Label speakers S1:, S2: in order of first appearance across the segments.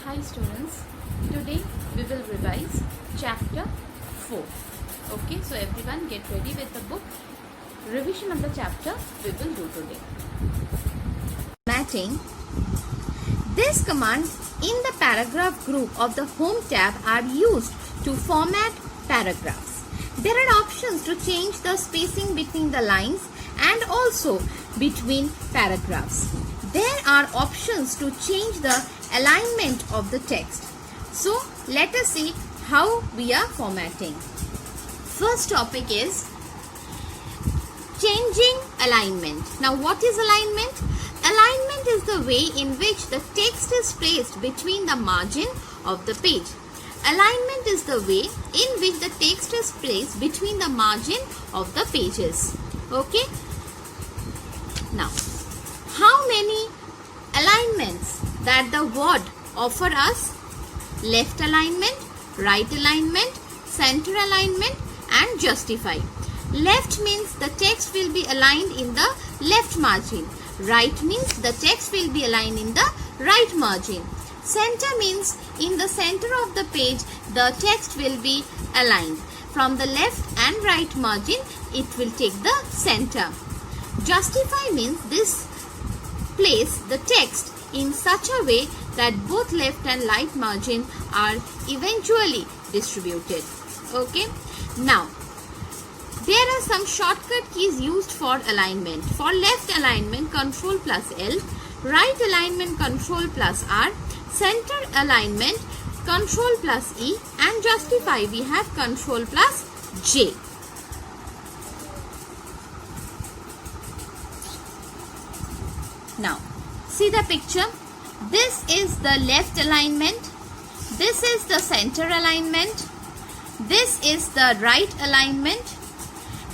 S1: Hi students, today we will revise chapter 4. Okay, so everyone get ready with the book. Revision of the chapter we will do today. Formatting. This command in the paragraph group of the home tab are used to format paragraphs. There are options to change the spacing between the lines and also between paragraphs. There are options to change the alignment of the text. So let us see how we are formatting. First topic is changing alignment. Now what is alignment? Alignment is the way in which the text is placed between the margin of the page. Alignment is the way in which the text is placed between the margin of the pages. Okay. Now, how many alignments that the word offer us? Left alignment, right alignment, center alignment and justify. Left means the text will be aligned in the left margin. Right means the text will be aligned in the right margin. Center means in the center of the page the text will be aligned. From the left and right margin it will take the center. Justify means this place the text in such a way that both left and right margin are eventually distributed. Okay. Now, there are some shortcut keys used for alignment. For left alignment, Ctrl plus L. Right alignment, Ctrl plus R. Center alignment, Ctrl plus E. And justify, we have Ctrl plus J. Now, see the picture. This is the left alignment. This is the center alignment. This is the right alignment.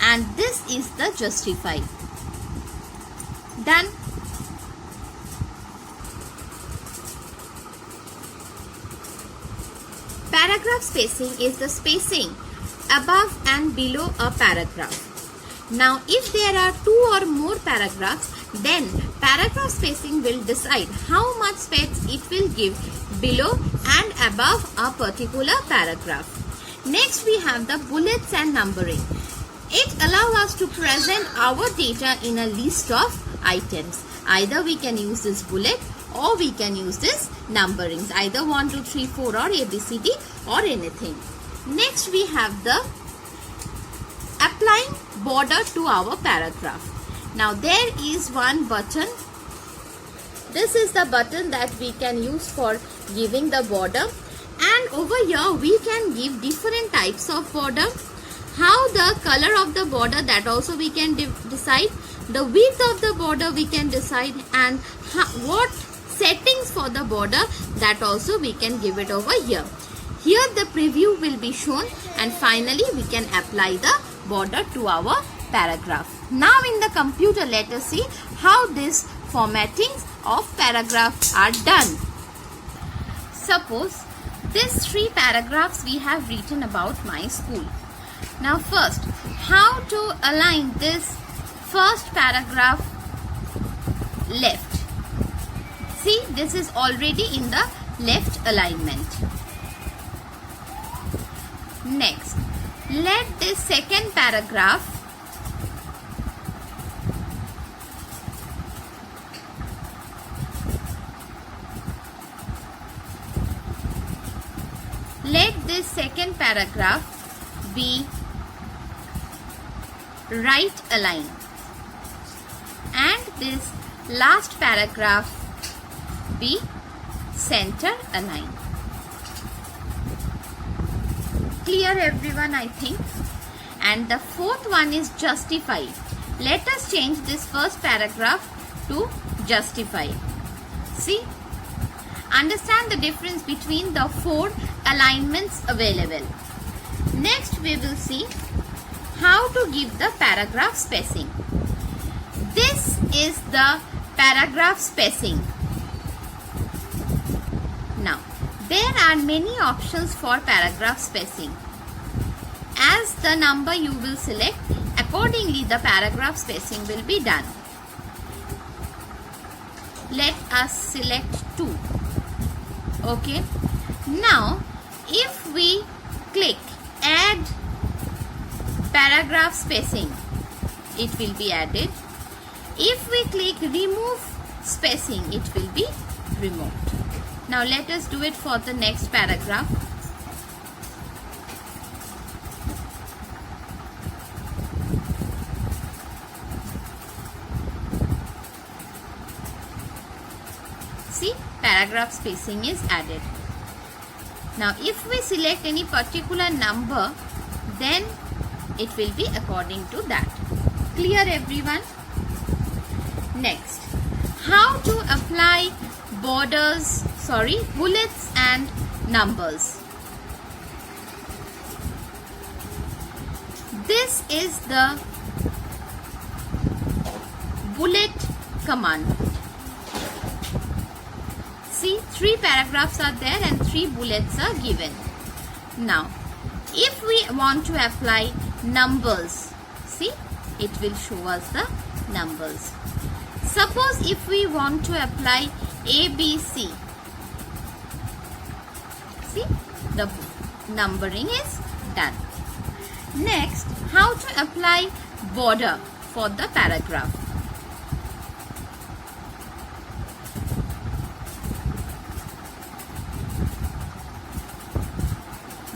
S1: And this is the justify. Done. Paragraph spacing is the spacing above and below a paragraph. Now, if there are two or more paragraphs, then paragraph spacing will decide how much space it will give below and above a particular paragraph. Next, we have the bullets and numbering. It allows us to present our data in a list of items. Either we can use this bullet or we can use this numberings. Either 1, 2, 3, 4 or ABCD or anything. Next we have the applying border to our paragraph. Now there is one button. This is the button that we can use for giving the border. And over here we can give different types of border. How the color of the border, that also we can decide. The width of the border we can decide, and what settings for the border, that also we can give it over here. Here the preview will be shown, and finally we can apply the border to our paragraph. Now in the computer, let us see how this formattings of paragraphs are done. Suppose these 3 paragraphs we have written about my school. Now first, how to align this first paragraph left. See, this is already in the left alignment. Next, let this second paragraph be right aligned, and this last paragraph be center aligned. Clear everyone, I think. And the fourth one is justify. Let us change this first paragraph to justify. See, understand the difference between the 4 alignments available. Next we will see how to give the paragraph spacing. This is the paragraph spacing. Now, there are many options for paragraph spacing. As the number you will select, accordingly the paragraph spacing will be done. Let us select 2. Okay. Now, if we click add paragraph spacing, it will be added. If we click remove spacing, it will be removed. Now let us do it for the next paragraph. See, paragraph spacing is added. Now if we select any particular number, then it will be according to that. Clear, everyone? Next, how to apply bullets and numbers. This is the bullet command. See, 3 paragraphs are there and 3 bullets are given. Now, if we want to apply numbers, see, it will show us the numbers. Suppose if we want to apply ABC, see, the numbering is done. Next, how to apply border for the paragraph.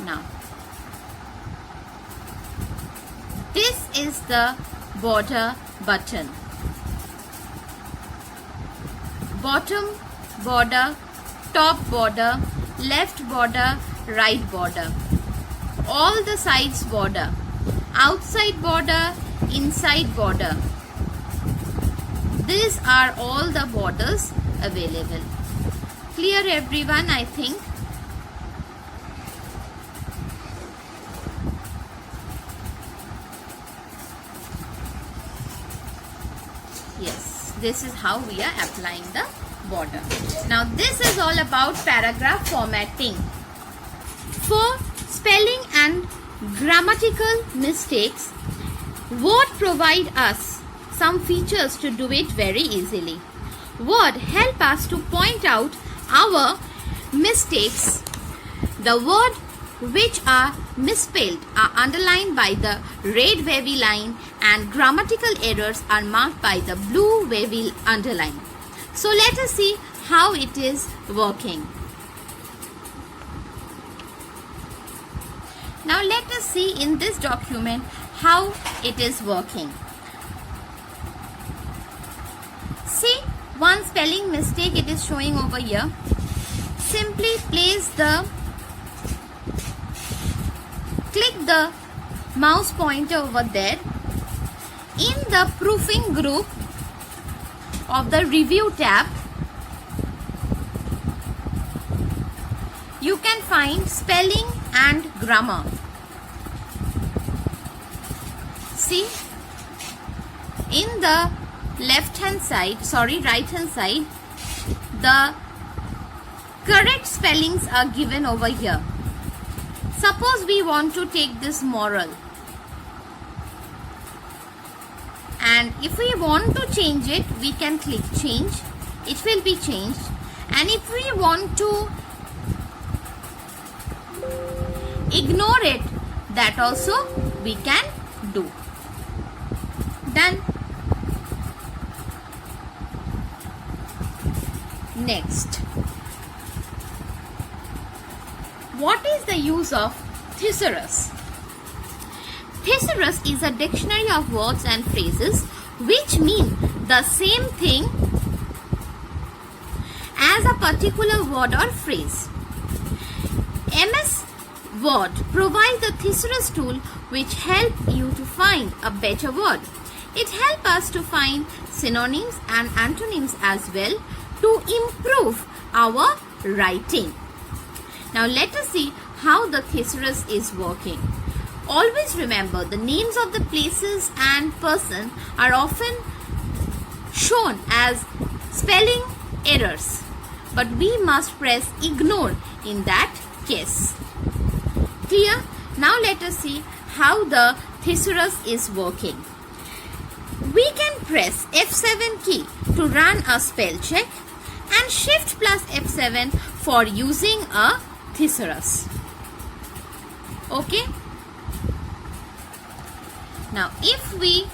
S1: Now, this is the border button. Bottom border, top border, left border, right border, all the sides border, outside border, inside border. These are all the borders available. Clear, everyone, I think? Yes, this is how we are applying the border. Now this is all about paragraph formatting. For spelling and grammatical mistakes, Word provide us some features to do it very easily. Word help us to point out our mistakes. The word which are misspelled are underlined by the red wavy line and grammatical errors are marked by the blue wavy underline. So let us see how it is working. Now let us see in this document how it is working. See, one spelling mistake it is showing over here. Simply click the mouse pointer over there. In the proofing group of the review tab, you can find spelling and grammar. See, in the right hand side, the correct spellings are given over here. Suppose we want to take this moral, and if we want to change it, we can click change. It will be changed. And if we want to ignore it, that also we can do. Done. Next, what is the use of thesaurus? Thesaurus is a dictionary of words and phrases which mean the same thing as a particular word or phrase. MS Word provides the thesaurus tool which help you to find a better word. It helps us to find synonyms and antonyms as well to improve our writing. Now let us see how the thesaurus is working. Always remember, the names of the places and person are often shown as spelling errors, but we must press ignore in that case. Clear? Now let us see how the thesaurus is working. We can press F7 key to run a spell check and Shift plus F7 for using a thesaurus. Okay. Now if we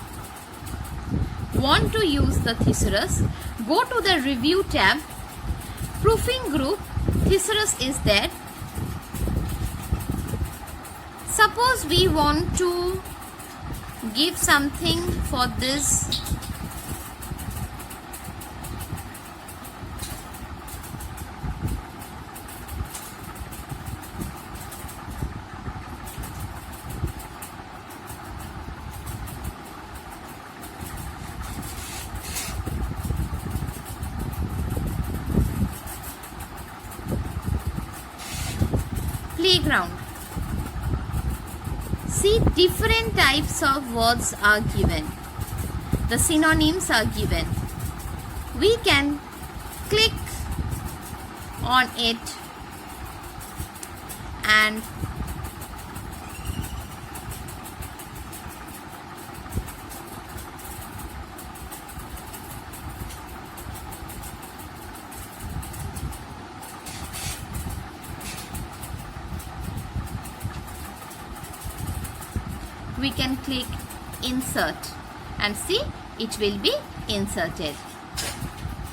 S1: want to use the thesaurus, go to the review tab, proofing group, thesaurus is there. Suppose we want to give something for this. Playground. See, different types of words are given. The synonyms are given. We can click on it and we can click insert and see it will be inserted.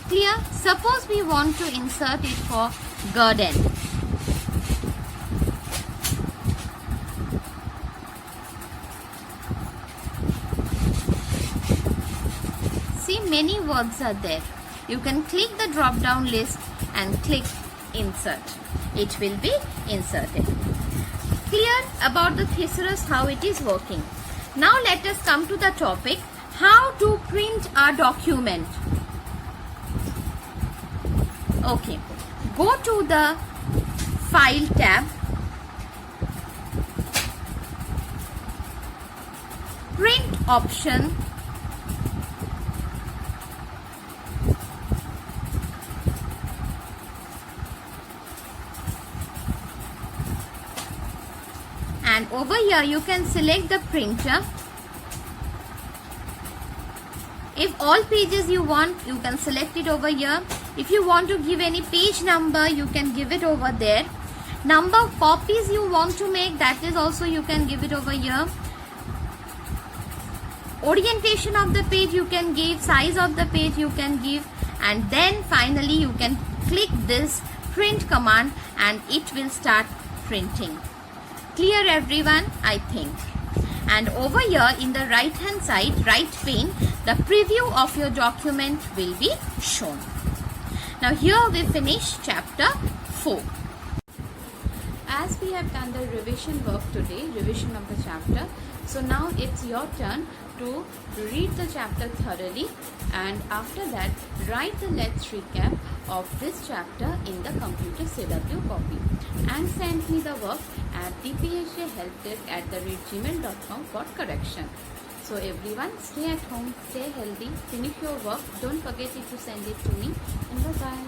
S1: Clear? Suppose we want to insert it for garden. See, many words are there. You can click the drop down list and click insert. It will be inserted. Clear about the thesaurus, how it is working. Now let us come to the topic, how to print a document. Okay, go to the file tab, print option, and over here you can select the printer. If all pages you want, you can select it over here. If you want to give any page number, you can give it over there. Number of copies you want to make, that is also you can give it over here. Orientation of the page you can give, size of the page you can give, and then finally you can click this print command and it will start printing. Clear everyone, I think. And over here in the right hand side, right pane, the preview of your document will be shown. Now here we finish chapter 4. As we have done the revision work today, revision of the chapter, so now it's your turn to read the chapter thoroughly, and after that write the let's recap of this chapter in the computer CW copy and send me the work at dphhelpdesk@gmail.com for correction. So everyone, stay at home, stay healthy, finish your work, don't forget it to send it to me, and bye bye.